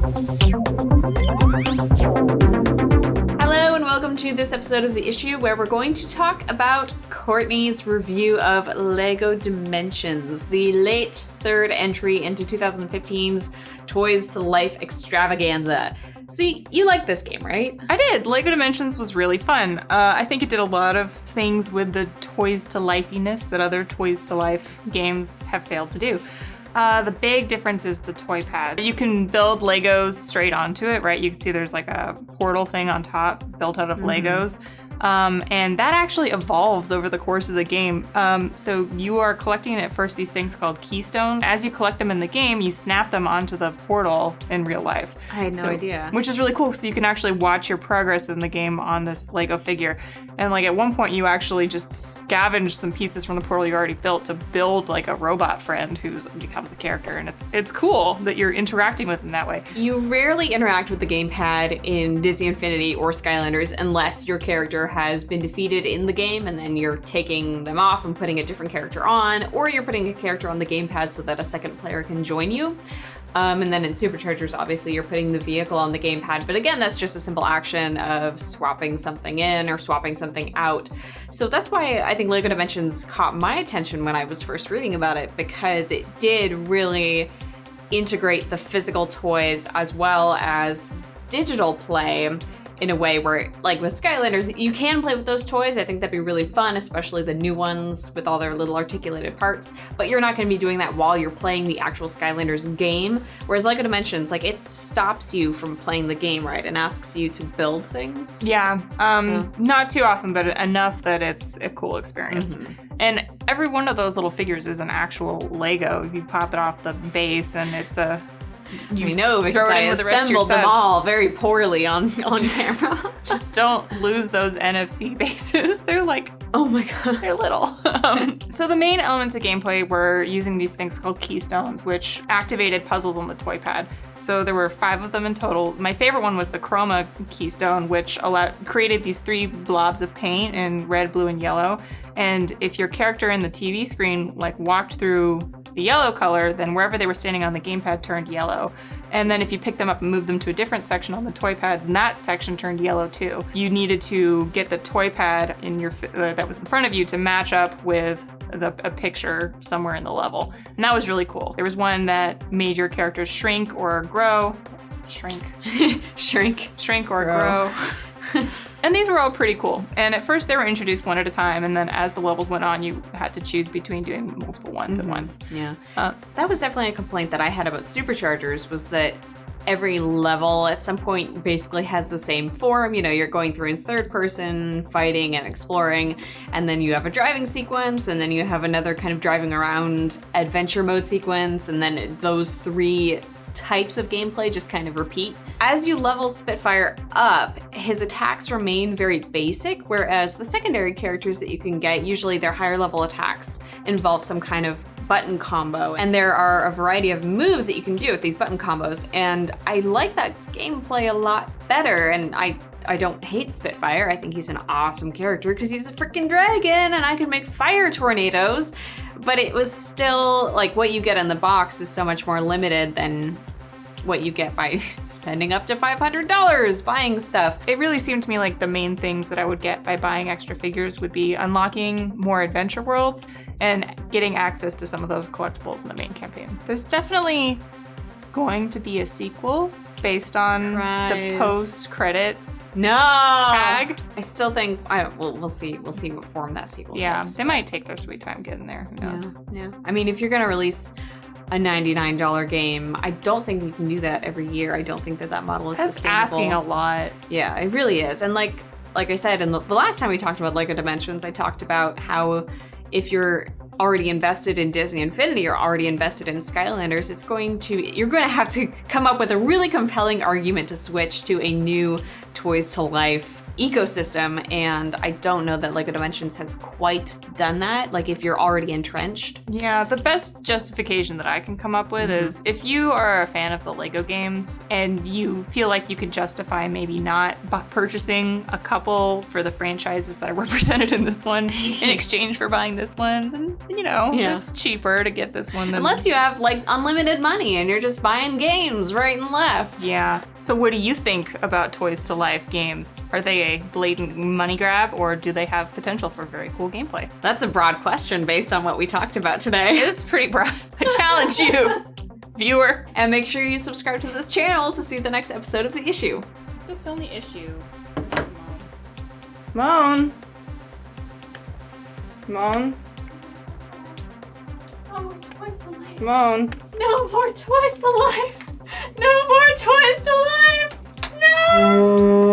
Hello and welcome to this episode of The Issue, where we're going to talk about Courtney's review of LEGO Dimensions, the late third entry into 2015's Toys to Life extravaganza. So you like this game, right? I did. LEGO Dimensions was really fun. I think it did a lot of things with the Toys to Lifeiness that other Toys to Life games have failed to do. The big difference is the toy pad. You can build Legos straight onto it, right? You can see there's like a portal thing on top built out of Legos. And that actually evolves over the course of the game. So you are collecting at first these things called keystones. As you collect them in the game, you snap them onto the portal in real life. I had no idea. Which is really cool, so you can actually watch your progress in the game on this Lego figure. And like at one point you actually just scavenge some pieces from the portal you already built to build like a robot friend who becomes a character. And it's cool that you're interacting with them that way. You rarely interact with the gamepad in Disney Infinity or Skylanders unless your character has been defeated in the game and then you're taking them off and putting a different character on, or you're putting a character on the gamepad so that a second player can join you. And then in SuperChargers, obviously, you're putting the vehicle on the gamepad. But again, that's just a simple action of swapping something in or swapping something out. So that's why I think LEGO Dimensions caught my attention when I was first reading about it, because it did really integrate the physical toys as well as digital play in a way where, like with Skylanders, you can play with those toys. I think that'd be really fun, especially the new ones with all their little articulated parts. But you're not going to be doing that while you're playing the actual Skylanders game. Whereas LEGO Dimensions, like, it stops you from playing the game, right? And asks you to build things. Yeah. Not too often, but enough that it's a cool experience. And every one of those little figures is an actual Lego. You pop it off the base and it's a... You know, because I assembled them all very poorly on camera. Just don't lose those NFC bases. They're like, oh my god, they're little. So the main elements of gameplay were using these things called keystones, which activated puzzles on the toy pad. So there were 5 of them in total. My favorite one was the chroma keystone, which created these 3 blobs of paint in red, blue, and yellow. And if your character in the TV screen like walked through the yellow color, then wherever they were standing on the gamepad turned yellow. And then if you picked them up and moved them to a different section on the toy pad, then that section turned yellow too. You needed to get the toy pad in your that was in front of you to match up with a picture somewhere in the level. And that was really cool. There was one that made your characters shrink or grow. Shrink or grow. And these were all pretty cool. And at first they were introduced one at a time, and then as the levels went on, you had to choose between doing multiple ones at once. Yeah. That was definitely a complaint that I had about SuperChargers, was that every level at some point basically has the same form. You know, you're going through in third person, fighting and exploring, and then you have a driving sequence, and then you have another kind of driving around adventure mode sequence, and then those 3 types of gameplay just kind of repeat. As you level Spitfire up, his attacks remain very basic, whereas the secondary characters that you can get, usually their higher level attacks involve some kind of button combo, and there are a variety of moves that you can do with these button combos, and I like that gameplay a lot better. And I don't hate Spitfire. I think he's an awesome character because he's a freaking dragon and I can make fire tornadoes. But it was still, like, what you get in the box is so much more limited than what you get by spending up to $500 buying stuff. It really seemed to me like the main things that I would get by buying extra figures would be unlocking more adventure worlds and getting access to some of those collectibles in the main campaign. There's definitely going to be a sequel based on the post-credit tag. I still think we'll see what form that sequel takes. They might take their sweet time getting there. Who knows? Yeah. I mean, if you're gonna release a $99 game, I don't think you can do that every year. I don't think that model is sustainable. That's asking a lot. Yeah, it really is. And like I said, and the last time we talked about LEGO Dimensions, I talked about how if you're already invested in Disney Infinity or already invested in Skylanders, you're going to have to come up with a really compelling argument to switch to a new Toys to Life ecosystem, and I don't know that LEGO Dimensions has quite done that, like if you're already entrenched. Yeah, the best justification that I can come up with is if you are a fan of the LEGO games and you feel like you could justify maybe not purchasing a couple for the franchises that are represented in this one in exchange for buying this one, then, you know, it's cheaper to get this one than... Unless you have, like, unlimited money and you're just buying games right and left. Yeah. So what do you think about Toys to Life games? Are they a blatant money grab, or do they have potential for very cool gameplay? That's a broad question based on what we talked about today. It is pretty broad. I challenge you, viewer. And make sure you subscribe to this channel to see the next episode of The Issue. To film The Issue. Simone. Simone. No more Toys to Life. Simone. No more Toys to Life. No more Toys to Life. No!